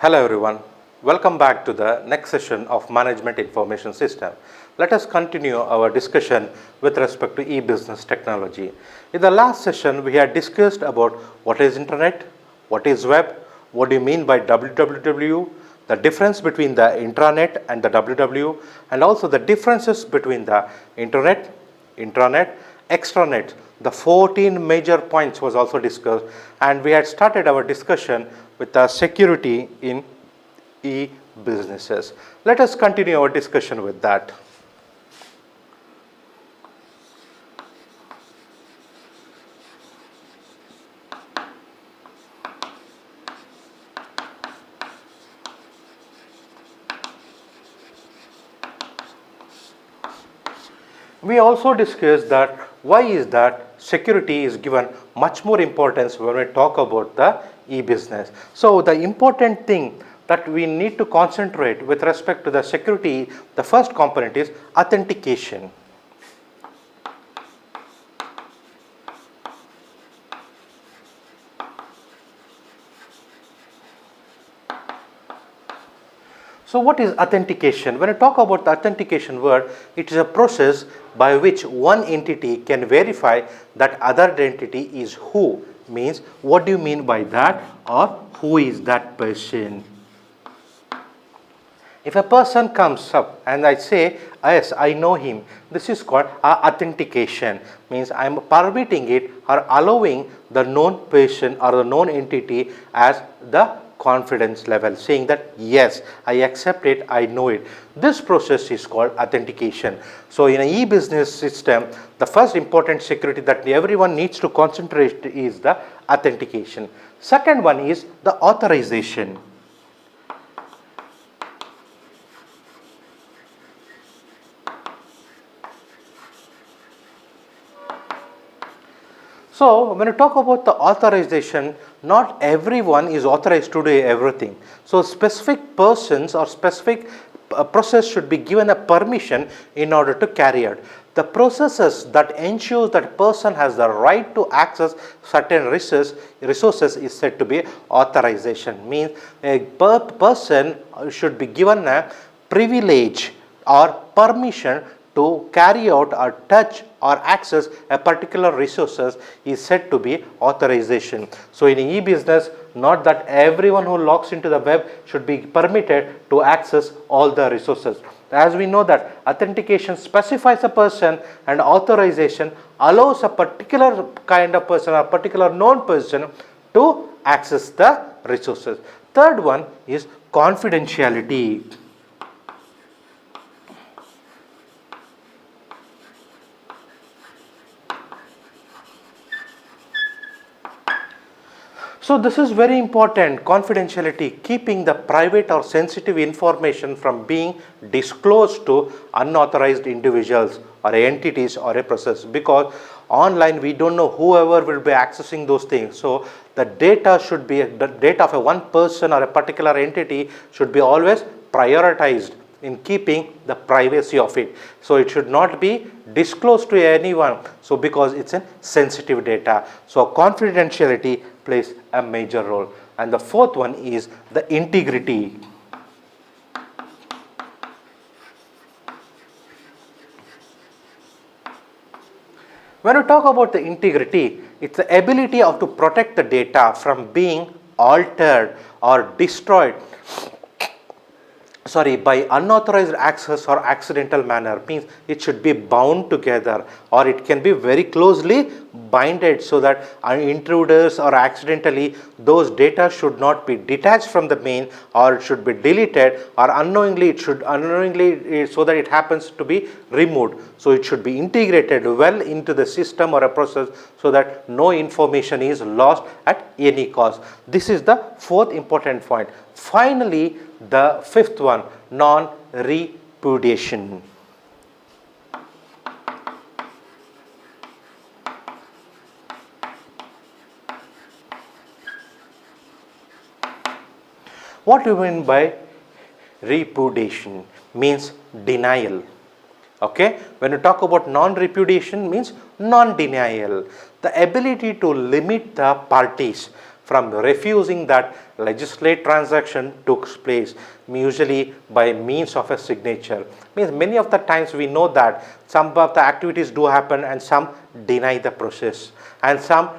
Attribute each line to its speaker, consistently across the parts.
Speaker 1: Hello everyone, welcome back to the next session of Management Information System. Let us continue our discussion with respect to e-business technology. In the last session, we had discussed about what is internet, what is web, what do you mean by www, the difference between the intranet and the www, and also the differences between the internet, intranet, extranet. The 14 major points was also discussed, and we had started our discussion with the security in e-businesses. Let us continue our discussion with that. We also discussed that why is that security is given much more importance when we talk about the e-business. So the important thing that we need to concentrate with respect to the security, the first component is authentication. So what is authentication? When I talk about the authentication word, it is a process by which one entity can verify that other entity is who. Means what do you mean by that, or who is that person? If a person comes up and I say, yes, I know him, this is called authentication. Means I am permitting it or allowing the known person or the known entity as the confidence level, saying that yes, I accept it, I know it. This process is called authentication. So in an e-business system, the first important security that everyone needs to concentrate is the authentication. Second one is the authorization. So when you talk about the authorization, not everyone is authorized to do everything. So specific persons or specific process should be given a permission in order to carry out. The processes that ensure that person has the right to access certain resources is said to be authorization. Means a person should be given a privilege or permission to carry out or touch or access a particular resources is said to be authorization. So in e-business, not that everyone who logs into the web should be permitted to access all the resources. As we know that authentication specifies a person and authorization allows a particular kind of person or particular known person to access the resources. Third one is confidentiality. So this is very important, confidentiality, keeping the private or sensitive information from being disclosed to unauthorized individuals or entities or a process, because online we don't know whoever will be accessing those things. So the data should be, the data of a one person or a particular entity should be always prioritized in keeping the privacy of it. So it should not be disclosed to anyone, so because it's a sensitive data. So confidentiality plays a major role. And the fourth one is the integrity. When we talk about the integrity, it's the ability to protect the data from being altered or destroyed by unauthorized access or accidental manner. Means it should be bound together, or it can be very closely binded, so that intruders or accidentally those data should not be detached from the main, or it should be deleted, or unknowingly so that it happens to be removed. So it should be integrated well into the system or a process, so that no information is lost at any cost. This is the fourth important point. Finally, the fifth one, non-repudiation. What do you mean by repudiation? Means denial. Okay, when you talk about non-repudiation, means non-denial, the ability to limit the parties. from refusing that legislate transaction took place, usually by means of a signature. Means many of the times we know that some of the activities do happen and some deny the process, and some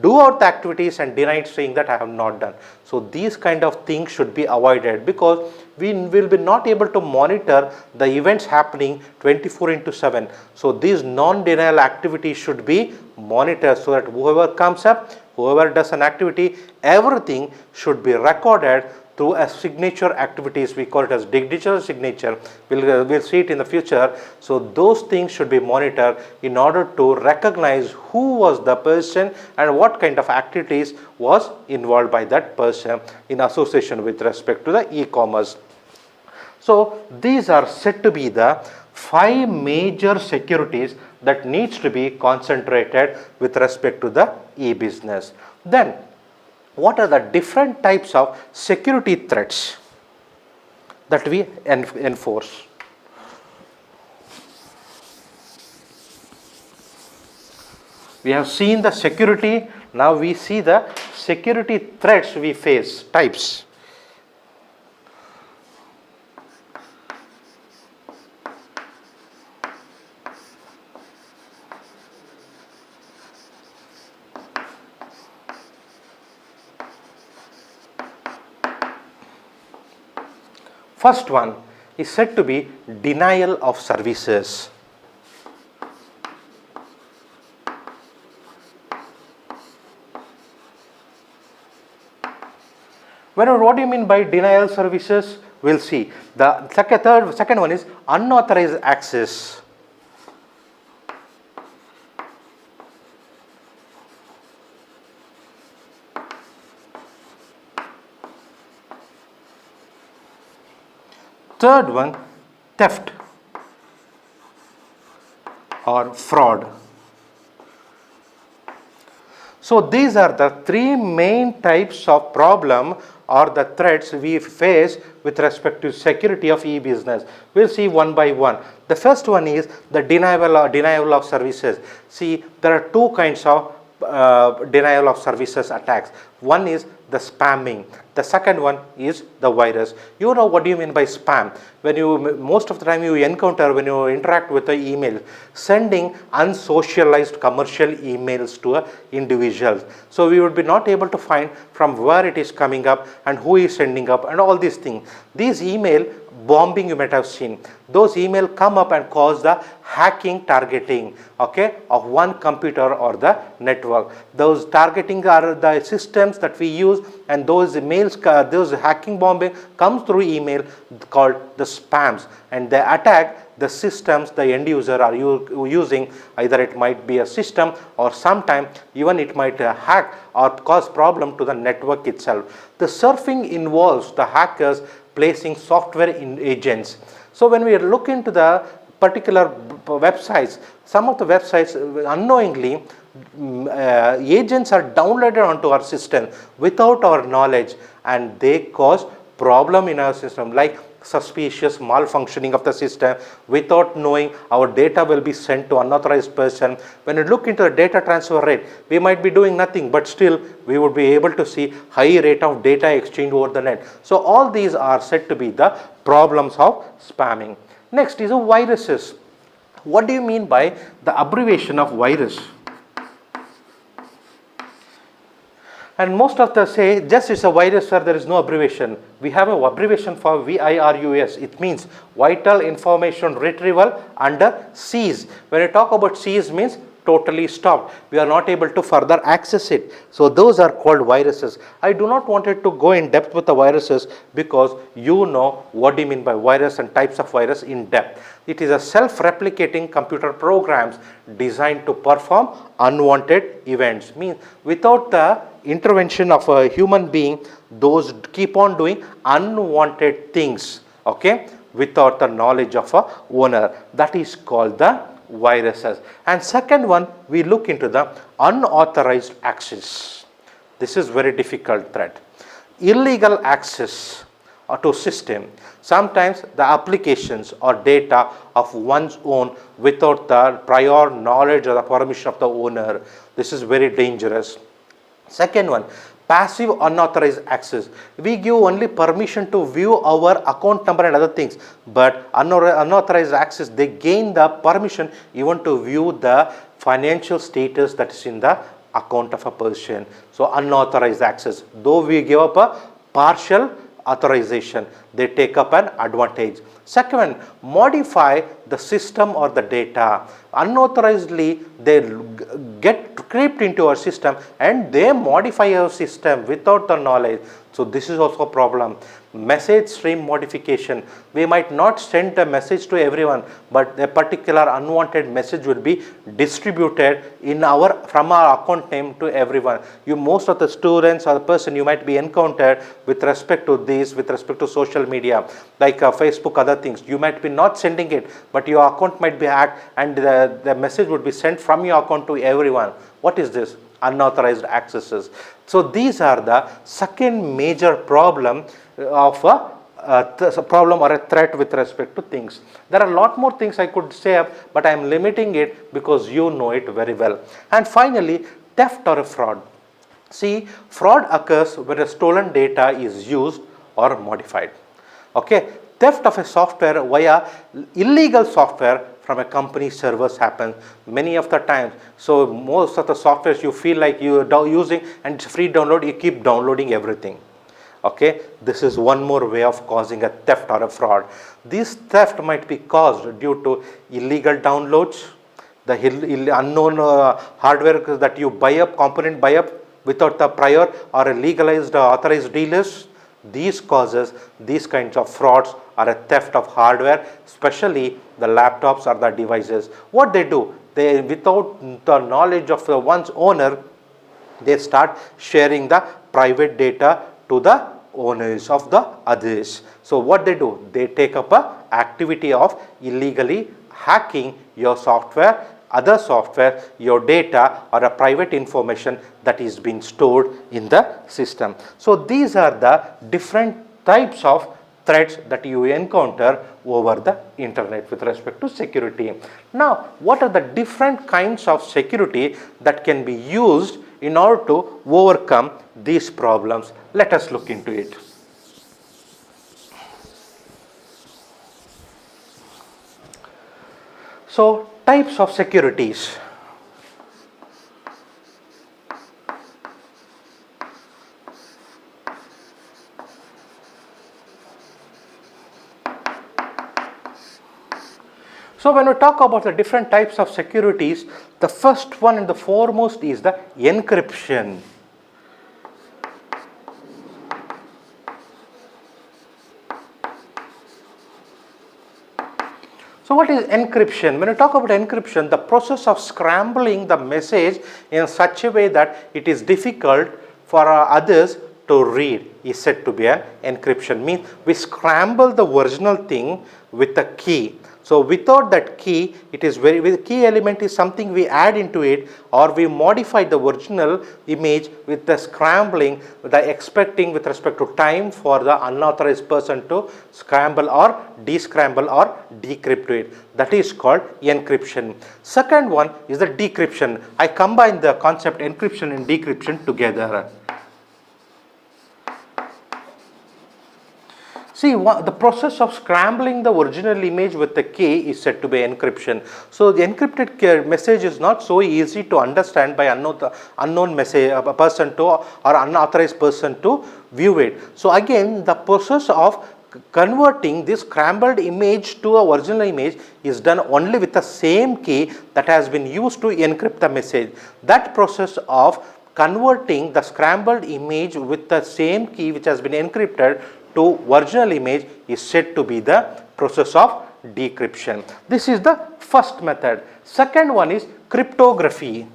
Speaker 1: do out the activities and deny it, saying that I have not done. So these kind of things should be avoided, because we will be not able to monitor the events happening 24/7. So these non-denial activities should be monitored, so that whoever comes up, whoever does an activity, everything should be recorded through a signature activities. We call it as digital signature. We'll see it in the future. So those things should be monitored in order to recognize who was the person and what kind of activities was involved by that person in association with respect to the e-commerce. So these are said to be the 5 major securities that needs to be concentrated with respect to the e-business. Then what are the different types of security threats that we enforce? We have seen the security, now we see the security threats we face, types. First one is said to be denial of services. What do you mean by denial services? We'll see. The second one is unauthorized access. Third one, theft or fraud. So these are the 3 main types of problem or the threats we face with respect to security of e-business. We'll see one by one. The first one is the denial of services. See, there are 2 kinds of denial of services attacks. One is the spamming. The second one is the virus. You know what do you mean by spam? When you, most of the time you encounter, when you interact with the email, sending unsocialized commercial emails to individuals. So we would be not able to find from where it is coming up and who is sending up and all these things. These email bombing you might have seen. Those emails come up and cause the hacking targeting, okay, of one computer or the network. Those targeting are the systems that we use, and those emails, those hacking bombing comes through email called the spams, and they attack the systems the end user are using. Either it might be a system, or sometime even it might hack or cause problem to the network itself. The surfing involves the hackers placing software in agents. So when we look into the particular websites, some of the websites unknowingly agents are downloaded onto our system without our knowledge, and they cause problem in our system, like suspicious malfunctioning of the system. Without knowing, our data will be sent to unauthorized person. When you look into the data transfer rate, we might be doing nothing, but still we would be able to see high rate of data exchange over the net. So all these are said to be the problems of spamming. Next is viruses. What do you mean by the abbreviation of virus? And most of the say, just it's a virus, sir, there is no abbreviation. We have a abbreviation for VIRUS. It means Vital Information Retrieval under cease. When I talk about cease, means totally stopped. We are not able to further access it. So those are called viruses. I do not want it to go in depth with the viruses, because you know what do you mean by virus and types of virus in depth. It is a self-replicating computer programs designed to perform unwanted events. Means without the intervention of a human being, those keep on doing unwanted things, okay, without the knowledge of a owner. That is called the viruses. And second one, we look into the unauthorized access. This is very difficult threat. Illegal access to system. Sometimes the applications or data of one's own without the prior knowledge or the permission of the owner. This is very dangerous. Second one, passive unauthorized access. We give only permission to view our account number and other things, but unauthorized access, they gain the permission even to view the financial status that is in the account of a person. So unauthorized access, though we give up a partial authorization, they take up an advantage. Second, modify the system or the data. Unauthorizedly, they get creeped into our system and they modify our system without the knowledge. So this is also a problem. Message stream modification. We might not send a message to everyone, but a particular unwanted message will be distributed in from our account name to everyone. Most of the students or the person you might be encountered with respect to this, with respect to social media, like Facebook, other things. You might be not sending it, but your account might be hacked and the message would be sent from your account to everyone. What is this? Unauthorized accesses. So these are the second major problem of a problem or a threat with respect to things. There are a lot more things I could say, but I am limiting it because you know it very well. And finally, theft or a fraud. See, fraud occurs when a stolen data is used or modified. Okay, theft of a software via illegal software from a company's servers happens many of the times. So most of the softwares you feel like you are using and it's free download, you keep downloading everything. Okay, this is one more way of causing a theft or a fraud. This theft might be caused due to illegal downloads, the unknown hardware that you buy up, component buy up without the prior or a legalized authorized dealers. These causes these kinds of frauds or a theft of hardware, especially the laptops or the devices. What they do, they without the knowledge of the one's owner, they start sharing the private data to the owners of the others. So what they do, they take up a activity of illegally hacking your software, other software, your data or a private information that is being stored in the system. So these are the different types of threats that you encounter over the internet with respect to security. Now, what are the different kinds of security that can be used in order to overcome these problems? Let us look into it. So, types of securities. So when we talk about the different types of securities, the first one and the foremost is the encryption. So what is encryption? When we talk about encryption, the process of scrambling the message in such a way that it is difficult for others to read is said to be an encryption. Means we scramble the original thing with a key. So without that key, it is the key element is something we add into it, or we modify the original image with the scrambling, the expecting with respect to time for the unauthorized person to scramble or descramble or decrypt it. That is called encryption. Second one is the decryption. I combine the concept encryption and decryption together. See, the process of scrambling the original image with the key is said to be encryption. So the encrypted message is not so easy to understand by unknown message, a person to or unauthorized person to view it. So again, the process of converting this scrambled image to a original image is done only with the same key that has been used to encrypt the message. That process of converting the scrambled image with the same key which has been encrypted to original image is said to be the process of decryption. This is the first method. Second one is cryptography.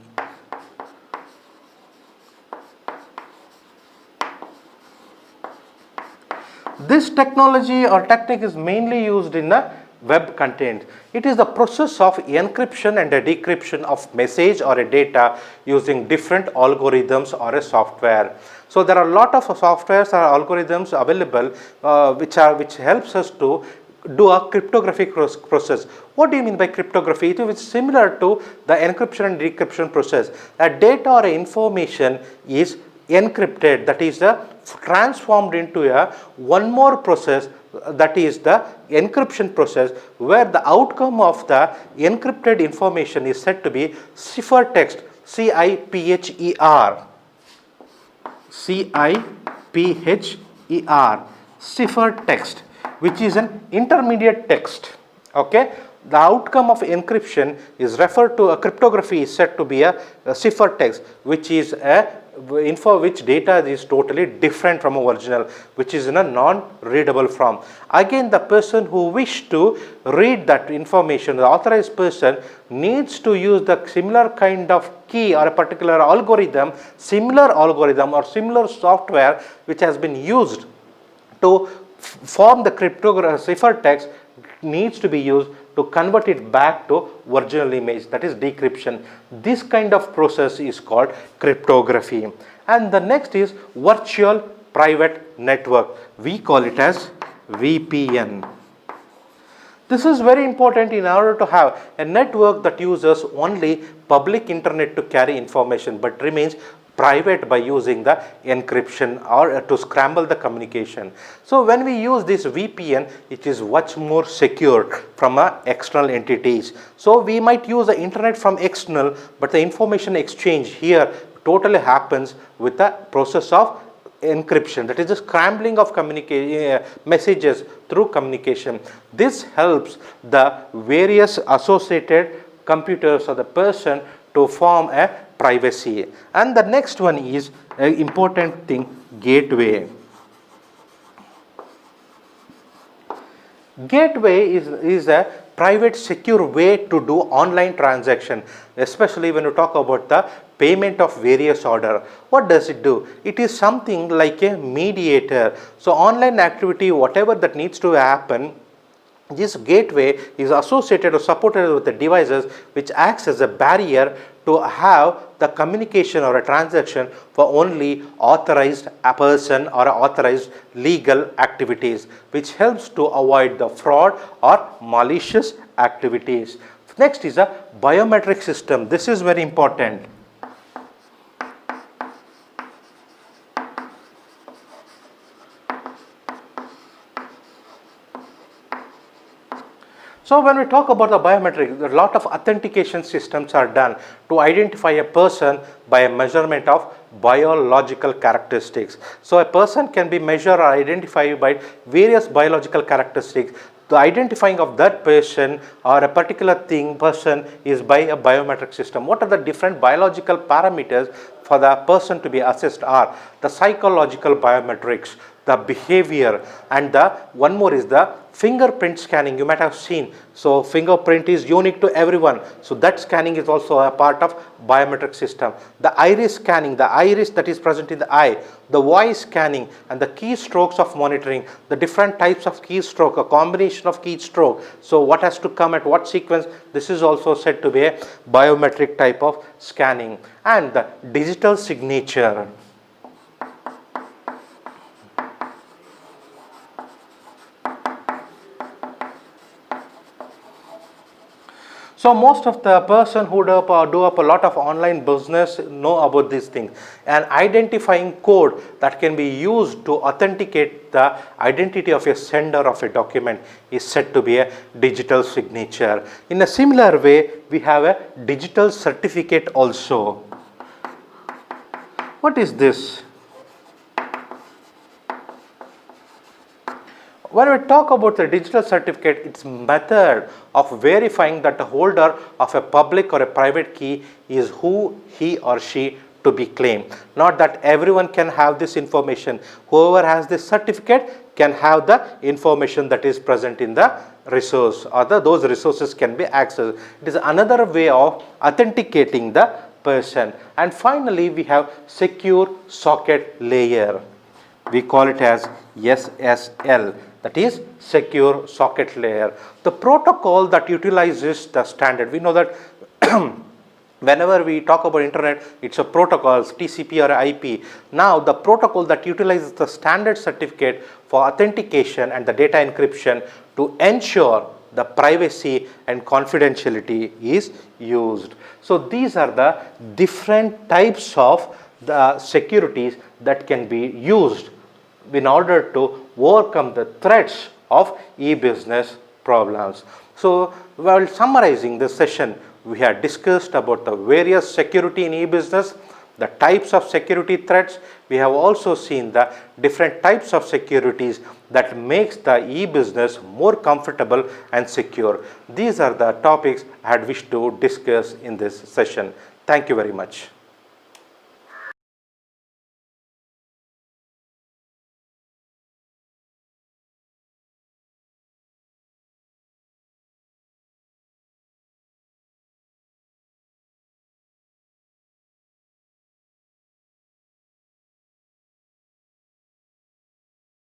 Speaker 1: This technology or technique is mainly used in the web content. It is the process of encryption and a decryption of message or a data using different algorithms or a software. So there are a lot of softwares or algorithms available which helps us to do a cryptographic process. What do you mean by cryptography? It is similar to the encryption and decryption process. A data or information is encrypted, that is transformed into one more process, that is the encryption process, where the outcome of the encrypted information is said to be ciphertext, CIPHER, ciphertext, which is an intermediate text. Okay, the outcome of encryption is referred to, a cryptography is said to be a ciphertext, which is a info which data is totally different from original, which is in a non-readable form. Again, the person who wish to read that information, the authorized person, needs to use the similar kind of key or a particular algorithm, similar algorithm or similar software which has been used to form the cryptography ciphertext needs to be used to convert it back to original image, that is decryption. This kind of process is called cryptography. And the next is virtual private network. We call it as VPN. This is very important in order to have a network that uses only public internet to carry information but remains private by using the encryption or to scramble the communication. So when we use this VPN, it is much more secure from external entities. So we might use the internet from external, but the information exchange here totally happens with the process of encryption, that is the scrambling of messages through communication. This helps the various associated computers or the person to form a privacy. And the next one is an important thing, gateway. Gateway is a private secure way to do online transaction, especially when you talk about the payment of various order. What does it do? It is something like a mediator. So online activity, whatever that needs to happen, this gateway is associated or supported with the devices which acts as a barrier to have the communication or a transaction for only authorized person or authorized legal activities, which helps to avoid the fraud or malicious activities. Next is a biometric system. This is very important. So when we talk about the biometric, a lot of authentication systems are done to identify a person by a measurement of biological characteristics. So a person can be measured or identified by various biological characteristics. The identifying of that person or a particular person is by a biometric system. What are the different biological parameters for the person to be assessed are the psychological biometrics, the behavior, and the one more is the fingerprint scanning. You might have seen, so fingerprint is unique to everyone, so that scanning is also a part of biometric system. The iris scanning, the iris that is present in the eye, the voice scanning, and the keystrokes of monitoring, the different types of keystroke, a combination of keystroke, so what has to come at what sequence, this is also said to be a biometric type of scanning. And the digital signature. So most of the person who do up a lot of online business know about these things. An identifying code that can be used to authenticate the identity of a sender of a document is said to be a digital signature. In a similar way, we have a digital certificate also. What is this? When we talk about the digital certificate, its method of verifying that the holder of a public or a private key is who he or she to be claimed. Not that everyone can have this information. Whoever has this certificate can have the information that is present in the resource, or those resources can be accessed. It is another way of authenticating the person. And finally, we have secure socket layer. We call it as SSL. That is secure socket layer. The protocol that utilizes the standard, we know that whenever we talk about internet, it's a protocol, TCP or IP. Now the protocol that utilizes the standard certificate for authentication and the data encryption to ensure the privacy and confidentiality is used. So these are the different types of the securities that can be used in order to overcome the threats of e-business problems. So, while summarizing this session, we have discussed about the various security in e-business, the types of security threats. We have also seen the different types of securities that makes the e-business more comfortable and secure. These are the topics I had wished to discuss in this session. Thank you very much.